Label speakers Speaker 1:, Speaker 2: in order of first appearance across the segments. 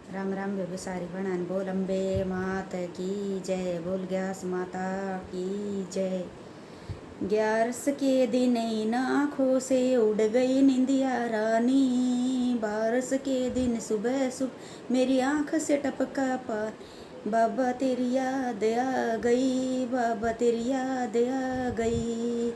Speaker 1: राम राम बेबे सारी बहन बोल अम्बे मात की जय, बोल ग्यास माता की जय। 11 के दिन इन आँखों से उड़ गई निंदिया रानी, 12 के दिन सुबह सुबह मेरी आँख से टपका पानी, बाबा तेरी याद आ गई, बाबा तेरी याद आ गई।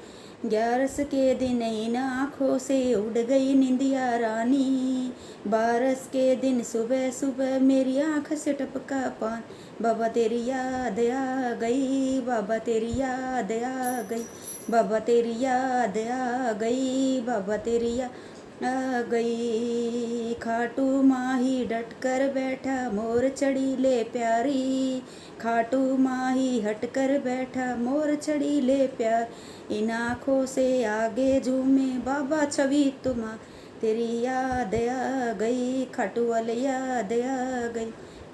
Speaker 1: 11 के दिन इन आँखों से उड़ गई निंदिया रानी, 12 के दिन सुबह सुबह मेरी आँख से टपका पानी, बाबा तेरी याद आ गई, बाबा तेरी याद आ गई, बाबा तेरी याद आ गई, बाबा तेरी याद आ गई। खाटू माही डट कर बैठा मोर चढ़ी ले प्यारी, खाटू माही हट कर बैठा मोर चढ़ी ले प्यार, इन आँखों से आगे झूमे बाबा छवि तुम्हारी, तेरी याद आ गई, खाटू वाले याद आ गई,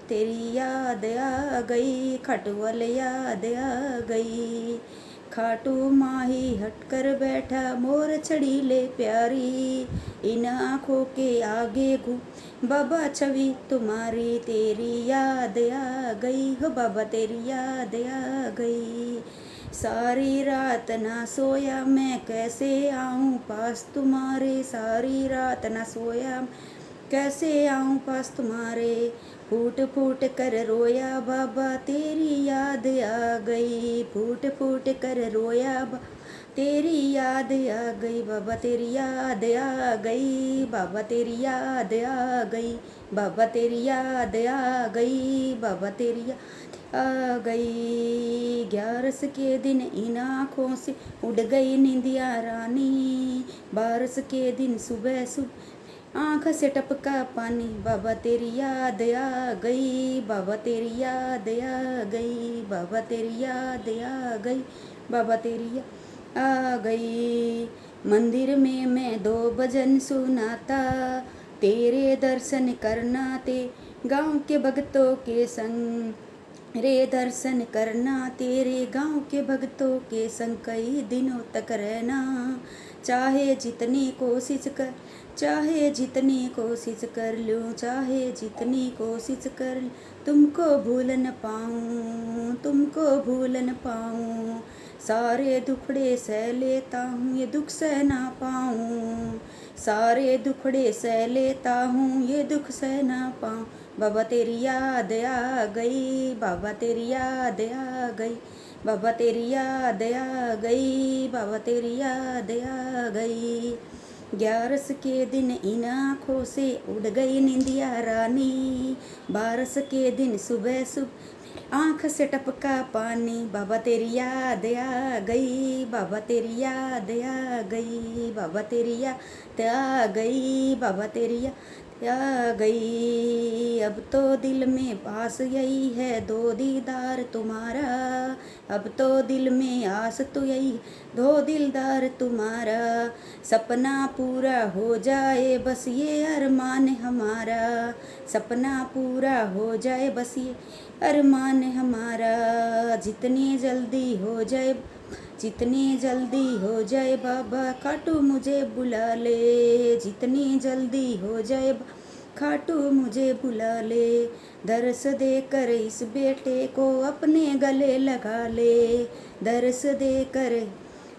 Speaker 1: तेरी याद आ गई, खाटू वाले याद आ गई। खाटू माही हटकर बैठा मोर चढ़ी ले प्यारी, इन आँखों के आगे घूम बाबा छवि तुम्हारी, तेरी याद आ गई हो बाबा, तेरी याद आ गई। सारी रात ना सोया मैं कैसे आऊँ पास तुम्हारे, सारी रात ना सोया कैसे आऊँ पास तुम्हारे, फूट फूट कर रोया बाबा तेरी याद आ गई, फूट फूट कर रोया बाबा तेरी याद आ गई, बाबा तेरी याद आ गई, बाबा तेरी याद आ गई, बाबा तेरी याद आ गई, बाबा तेरी याद आ गई। 11 के दिन इन आँखों से उड़ गई निंदिया रानी, 12 के दिन सुबह सुबह आँख से टपका पानी, बाबा तेरी याद आ गई, बाबा तेरी याद आ गई, बाबा तेरी याद आ गई, बाबा तेरी याद आ गई। मंदिर में मैं 2 भजन सुनाता, तेरे दर्शन करना ते गाँव के भक्तों के संग, रे दर्शन करना तेरे गांव के भक्तों के संग, कई दिनों तक रहना, चाहे जितनी कोशिश कर, चाहे जितनी कोशिश कर लूँ, चाहे जितनी कोशिश कर लूँ, तुमको भूल न पाऊँ, तुमको भूल न पाऊँ। सारे दुखड़े सह लेता हूँ ये दुख सह ना पाऊँ, सारे दुखड़े सह लेता हूँ ये दुख सह ना पाऊँ, बाबा तेरी याद आ गई, बाबा तेरी याद आ गई, बाबा तेरी याद आ गई, बाबा तेरी याद आ गई। 11 के दिन इन आँखों से उड़ गई निंदिया रानी, 12 के दिन सुबह सुबह आँख से टपका पानी, बाबा तेरी याद आ गई, बाबा तेरी याद आ गई, बाबा तेरी याद आ गई, बाबा तेरी याद आ गई। अब तो दिल में पास यही है 2 दीदार तुम्हारा, अब तो दिल में आस तो यही 2 दिलदार तुम्हारा, सपना पूरा हो जाए बस ये अरमान हमारा, सपना पूरा हो जाए बस ये अरमान हमारा, जितनी जल्दी हो जाए, जितनी जल्दी हो जाए बाबा खाटू मुझे बुला ले, जितनी जल्दी हो जाए खाटू मुझे बुला ले, दर्श देकर इस बेटे को अपने गले लगा ले, दर्श देकर,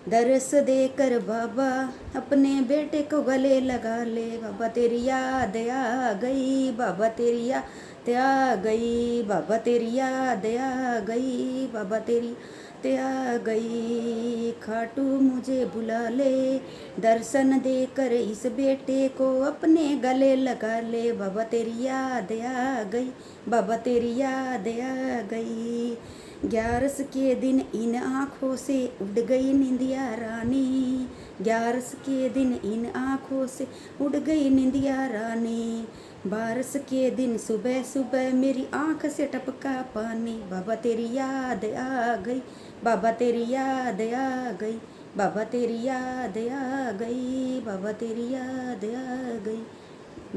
Speaker 1: दर्श देकर बाबा अपने बेटे को गले लगा ले, बाबा तेरी याद आ गई, बाबा तेरी याद आ गई, बाबा तेरी याद आ गई, बाबा तेरी आ गई। खाटू मुझे बुला ले, दर्शन देकर इस बेटे को अपने गले लगा ले, बाबा तेरी याद आ गई, बाबा तेरी याद आ गई। 11 के दिन इन आँखों से उड़ गई निंदिया रानी, 11 के दिन इन आँखों से उड़ गई निंदिया रानी, 12 के दिन सुबह सुबह मेरी आँख से टपका पानी, बाबा तेरी याद आ गई, बाबा तेरी याद आ गई, बाबा तेरी याद आ गई, बाबा तेरी याद आ गई।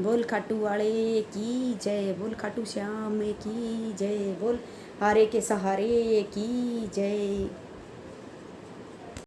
Speaker 1: बोल खाटू वाले की जय, बोल खाटू श्याम की जय, बोल हारे के सहारे की जय।